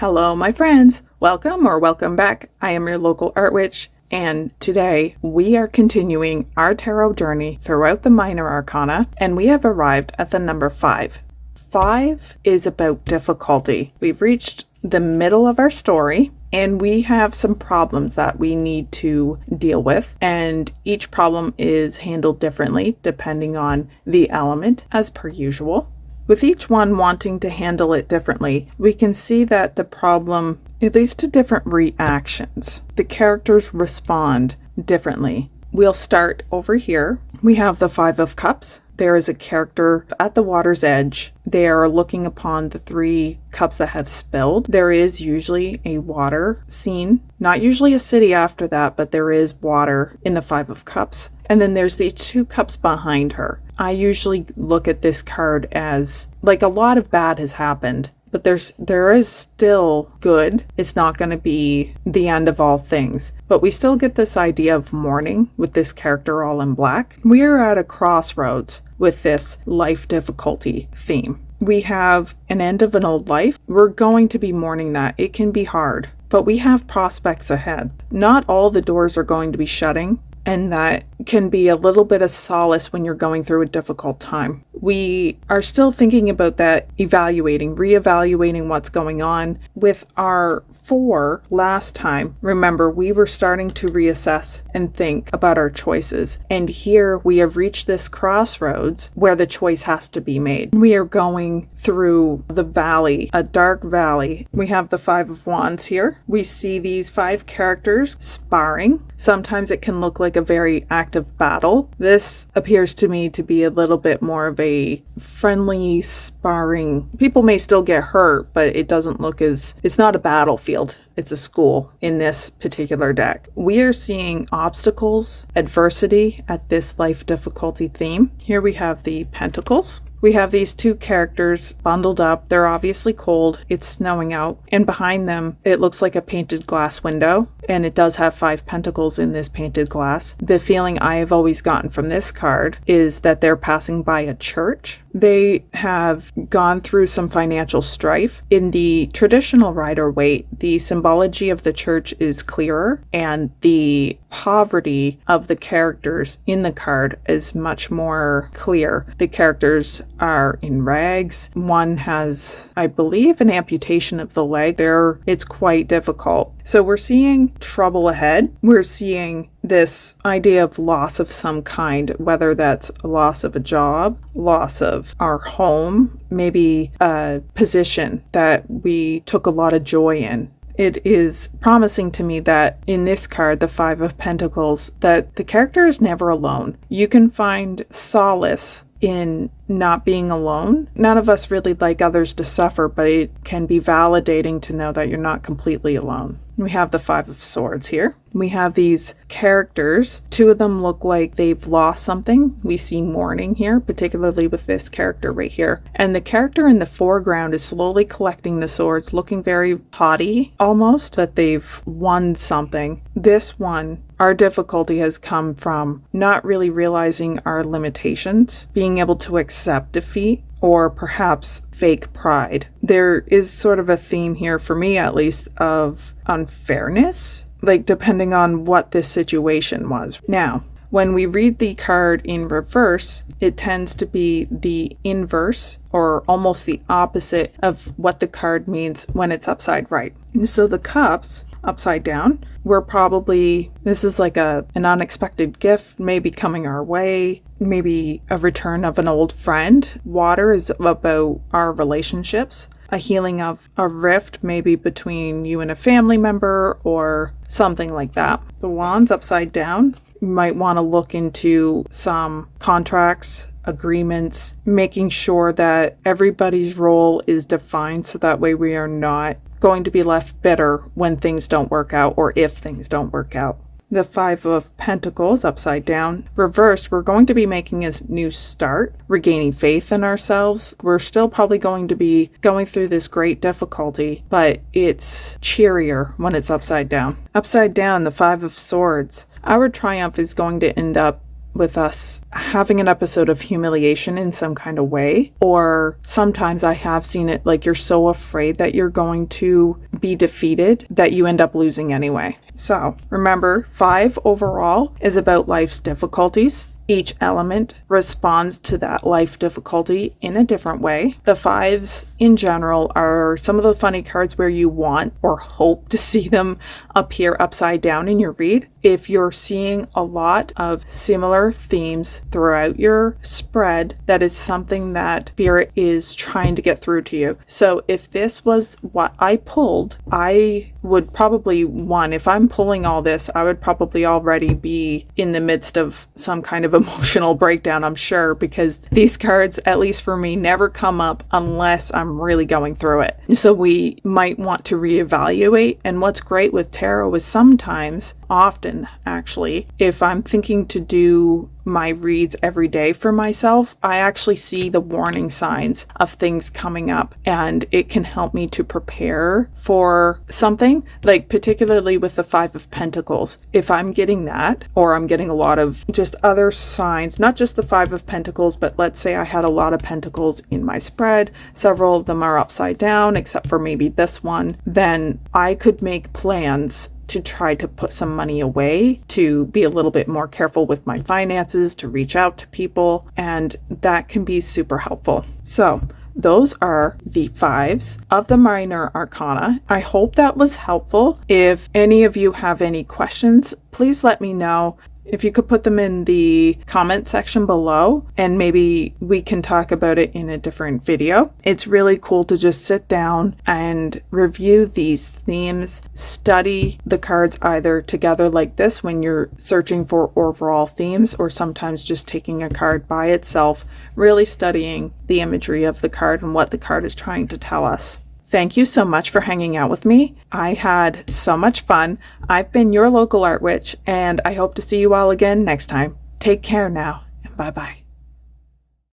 Hello, my friends. Welcome back. I am your local art witch, and today we are continuing our tarot journey throughout the minor arcana, and we have arrived at the number 5. 5 is about difficulty. We've reached the middle of our story, and we have some problems that we need to deal with, and each problem is handled differently depending on the element, as per usual. With each one wanting to handle it differently, we can see that the problem leads to different reactions. The characters respond differently. We'll start over here. We have the 5 of Cups. There is a character at the water's edge. They are looking upon the 3 cups that have spilled. There is usually a water scene. Not usually a city after that, but there is water in the 5 of Cups. And then there's the 2 cups behind her. I usually look at this card as like a lot of bad has happened, but there is still good. It's not going to be the end of all things, but we still get this idea of mourning with this character all in black. We are at a crossroads with this life difficulty theme. We have an end of an old life. We're going to be mourning that. It can be hard, but we have prospects ahead. Not all the doors are going to be shutting, and that can be a little bit of solace when you're going through a difficult time. We are still thinking about that, reevaluating what's going on. With our 4 last time, remember, we were starting to reassess and think about our choices. And here we have reached this crossroads where the choice has to be made. We are going through the valley, a dark valley. We have the 5 of Wands here. We see these 5 characters sparring. Sometimes it can look like a very active battle. This appears to me to be a little bit more of a friendly sparring. People may still get hurt, but it doesn't look it's not a battlefield. It's a school in this particular deck. We are seeing obstacles, adversity at this life difficulty theme. Here we have the Pentacles. We have these 2 characters bundled up. They're obviously cold. It's snowing out. And behind them, it looks like a painted glass window. And it does have 5 pentacles in this painted glass. The feeling I have always gotten from this card is that they're passing by a church. They have gone through some financial strife. In the traditional Rider-Waite, the symbology of the church is clearer, and the poverty of the characters in the card is much more clear. The characters are in rags. One has, I believe, an amputation of the leg. It's quite difficult. So we're seeing trouble ahead. We're seeing this idea of loss of some kind, whether that's a loss of a job, loss of our home, maybe a position that we took a lot of joy in. It is promising to me that in this card, the 5 of Pentacles, that the character is never alone. You can find solace in not being alone. None of us really like others to suffer, but it can be validating to know that you're not completely alone. We have the 5 of Swords here. We have these characters. 2 of them look like they've lost something. We see mourning here, particularly with this character right here. And the character in the foreground is slowly collecting the swords, looking very haughty almost, that they've won something. This one, our difficulty has come from not really realizing our limitations, being able to accept defeat, or perhaps fake pride. There is sort of a theme here, for me at least, of unfairness, like depending on what this situation was. Now, when we read the card in reverse, it tends to be the inverse or almost the opposite of what the card means when it's upside right. So the cups upside down, this is like an unexpected gift maybe coming our way, maybe a return of an old friend. Water is about our relationships, a healing of a rift maybe between you and a family member or something like that. The Wands upside down, you might want to look into some contracts, agreements, making sure that everybody's role is defined so that way we are not going to be left bitter when things don't work out or if things don't work out. The 5 of Pentacles upside down. Reversed, we're going to be making a new start, regaining faith in ourselves. We're still probably going to be going through this great difficulty, but it's cheerier when it's upside down. Upside down, the 5 of Swords. Our triumph is going to end up with us having an episode of humiliation in some kind of way, or sometimes I have seen it like you're so afraid that you're going to be defeated that you end up losing anyway. So remember, 5 overall is about life's difficulties. Each element responds to that life difficulty in a different way. The 5s in general are some of the funny cards where you want or hope to see them appear upside down in your read. If you're seeing a lot of similar themes throughout your spread, that is something that Spirit is trying to get through to you. So if this was what I pulled, I would probably, if I'm pulling all this, I would probably already be in the midst of some kind of emotional breakdown, I'm sure, because these cards, at least for me, never come up unless I'm really going through it. So we might want to reevaluate. And what's great with tarot is often actually, if I'm thinking to do my reads every day for myself, I actually see the warning signs of things coming up, and it can help me to prepare for something, like particularly with the 5 of Pentacles. If I'm getting that, or I'm getting a lot of just other signs, not just the 5 of Pentacles, but let's say I had a lot of Pentacles in my spread, several of them are upside down, except for maybe this one, then I could make plans to try to put some money away, to be a little bit more careful with my finances, to reach out to people, and that can be super helpful. So those are the 5s of the minor arcana. I hope that was helpful. If any of you have any questions, please let me know. If you could put them in the comment section below, and maybe we can talk about it in a different video. It's really cool to just sit down and review these themes, study the cards either together like this when you're searching for overall themes, or sometimes just taking a card by itself, really studying the imagery of the card and what the card is trying to tell us. Thank you so much for hanging out with me. I had so much fun. I've been your local art witch, and I hope to see you all again next time. Take care now, and bye-bye.